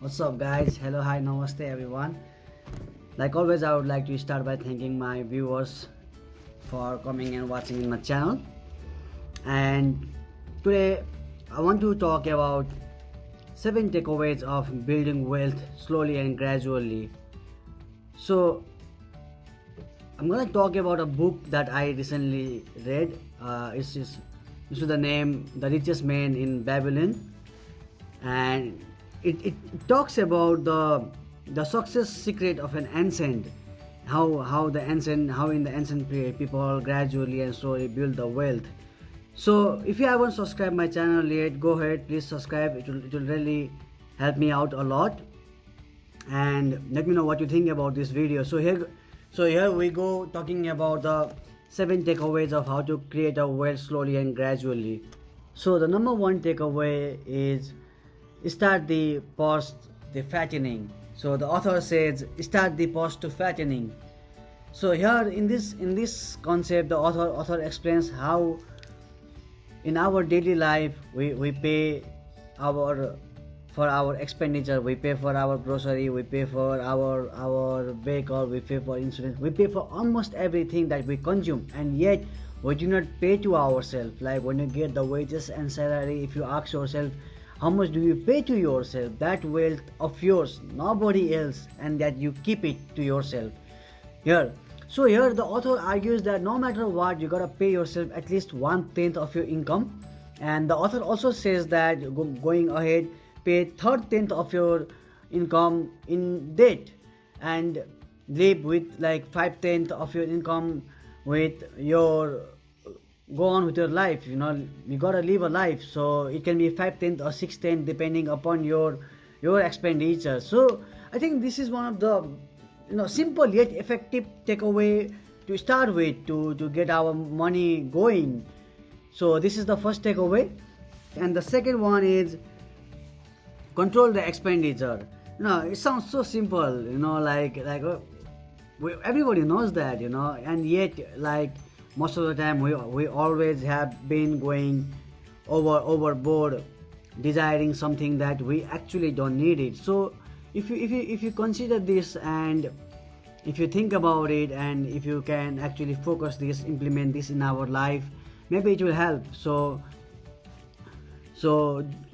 What's up, guys? Hello, hi, namaste, everyone. Like always, I would like to start by thanking my viewers for coming and watching in my channel. And today, I want to talk about 7 takeaways of building wealth slowly and gradually. So, I'm gonna talk about a book that I recently read. This is the name "The Richest Man in Babylon," and it talks about the success secret of an ancient, how in the ancient period people gradually and slowly build the wealth. So if you haven't subscribed my channel yet, go ahead, please subscribe. It will really help me out a lot, and let me know what you think about this video. So here we go, talking about the 7 takeaways of how to create a wealth slowly and gradually. So the number one takeaway is start the post the fattening. So the author says start the post to fattening. So here in this concept, the author explains how in our daily life we pay our for our expenditure, we pay for our grocery, we pay for our vehicle, we pay for insurance, we pay for almost everything that we consume, and yet we do not pay to ourselves. Like when you get the wages and salary, if you ask yourself how much do you pay to yourself, that wealth of yours, nobody else, and that you keep it to yourself. Here so here the author argues that no matter what, you gotta pay yourself at least 1/10 of your income. And the author also says that going ahead, pay third tenth of your income in debt, and live with like 5/10 of your income with your go on with your life. You gotta live a life, so it can be 5/10 or 6/10 depending upon your expenditure. So I think this is one of the simple yet effective takeaway to start with, to get our money going. So this is the first takeaway. And the second one is control the expenditure. It sounds so simple, everybody knows that, and yet, like, most of the time we always have been going overboard, desiring something that we actually don't need it. So if you consider this, and if you think about it, and if you can actually focus this, implement this in our life, maybe it will help. So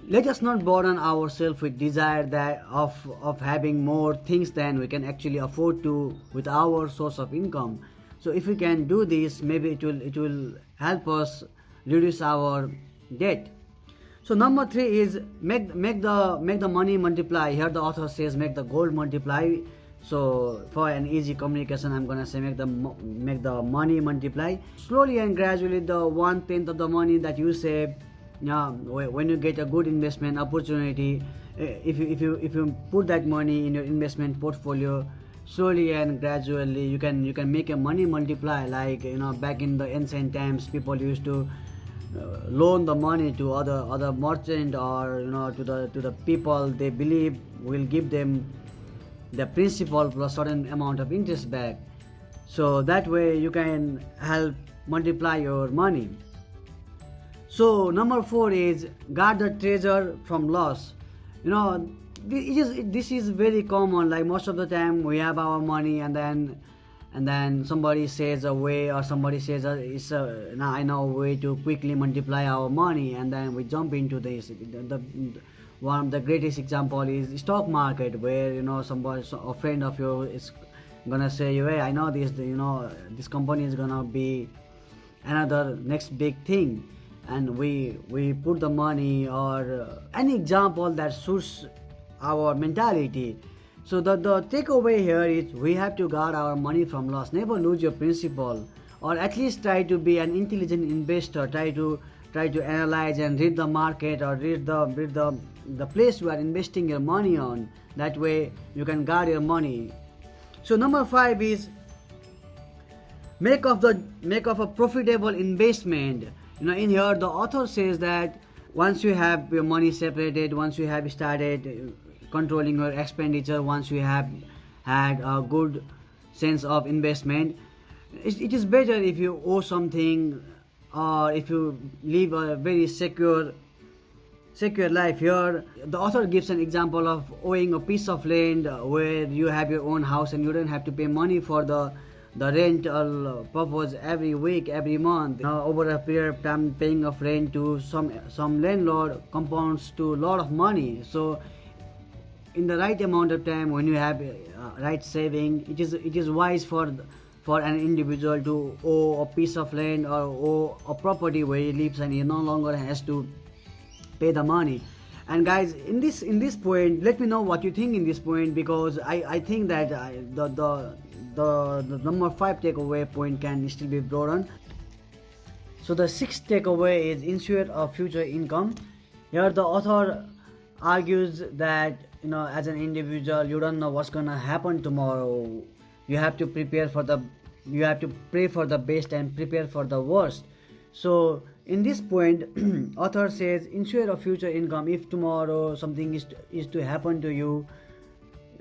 let us not burden ourselves with desire that of having more things than we can actually afford to with our source of income. So if we can do this, maybe it will help us reduce our debt. So number 3 is make the money multiply. Here the author says make the gold multiply. So for an easy communication, I'm gonna say make the money multiply slowly and gradually. The 1/10 of the money that you save, when you get a good investment opportunity, if you put that money in your investment portfolio, slowly and gradually you can make a money multiply. Like, back in the ancient times, people used to loan the money to other merchant, or to the people they believe will give them the principal plus certain amount of interest back. So that way you can help multiply your money. So number 4 is guard the treasure from loss. This is very common. Like, most of the time we have our money, and then somebody says a way, or somebody says now I know a way to quickly multiply our money, and then we jump into this. One of the greatest example is stock market, where a friend of yours is gonna say, hey, I know this company is gonna be another next big thing, and we put the money, or any example that suits our mentality. So the takeaway here is we have to guard our money from loss. Never lose your principal, or at least try to be an intelligent investor. Try to analyze and read the market, or read the place you are investing your money on. That way you can guard your money. So number 5 is make of a profitable investment. In here the author says that once you have your money separated, once you have started controlling your expenditure, once you have had a good sense of investment, it is better if you owe something, or if you live a very secure secure life. Here the author gives an example of owning a piece of land where you have your own house and you don't have to pay money for the rental purpose every week, every month. Over a period of time, paying of rent to some landlord compounds to a lot of money. So in the right amount of time, when you have right saving, it is wise for an individual to owe a piece of land or owe a property where he lives, and he no longer has to pay the money. And guys, in this point, let me know what you think in this point, because I think that the number 5 takeaway point can still be brought on. So the sixth takeaway is ensure a future income. Here the author argues that, as an individual, you don't know what's gonna happen tomorrow. You have to you have to pray for the best and prepare for the worst. So in this point, author says ensure a future income. If tomorrow something is to happen to you,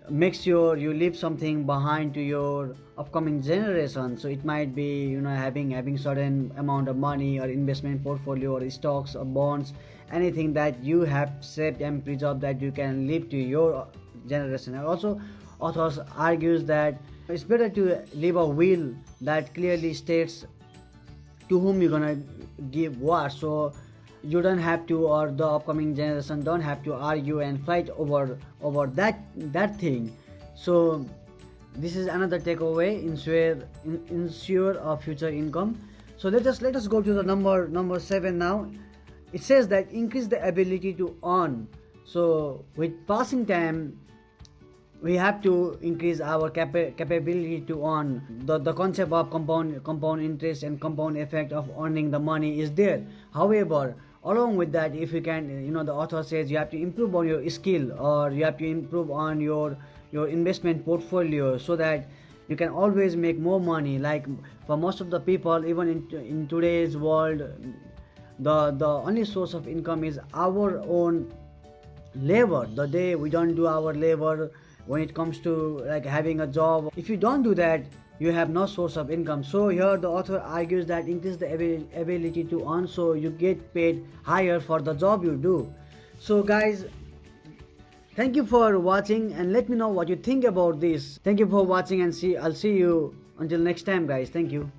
make sure you leave something behind to your upcoming generation. So it might be, having certain amount of money or investment portfolio or stocks or bonds, anything that you have saved and preserved that you can leave to your generation. And also authors argues that it's better to leave a will that clearly states to whom you're gonna give what, so you don't have to, or the upcoming generation don't have to argue and fight over that thing. So this is another takeaway: ensure a future income. So let us go to the number 7 now. It says that increase the ability to earn. So with passing time, we have to increase our capability to earn. The concept of compound interest and compound effect of earning the money is there. However, along with that, if you can, the author says you have to improve on your skill, or you have to improve on your investment portfolio, so that you can always make more money. Like for most of the people, even in today's world, the only source of income is our own labor. The day we don't do our labor, when it comes to like having a job, if you don't do that, you have no source of income. So here the author argues that increase the ability to earn, so you get paid higher for the job you do. So guys, thank you for watching, and let me know what you think about this. Thank you for watching, and I'll see you until next time, guys. Thank you.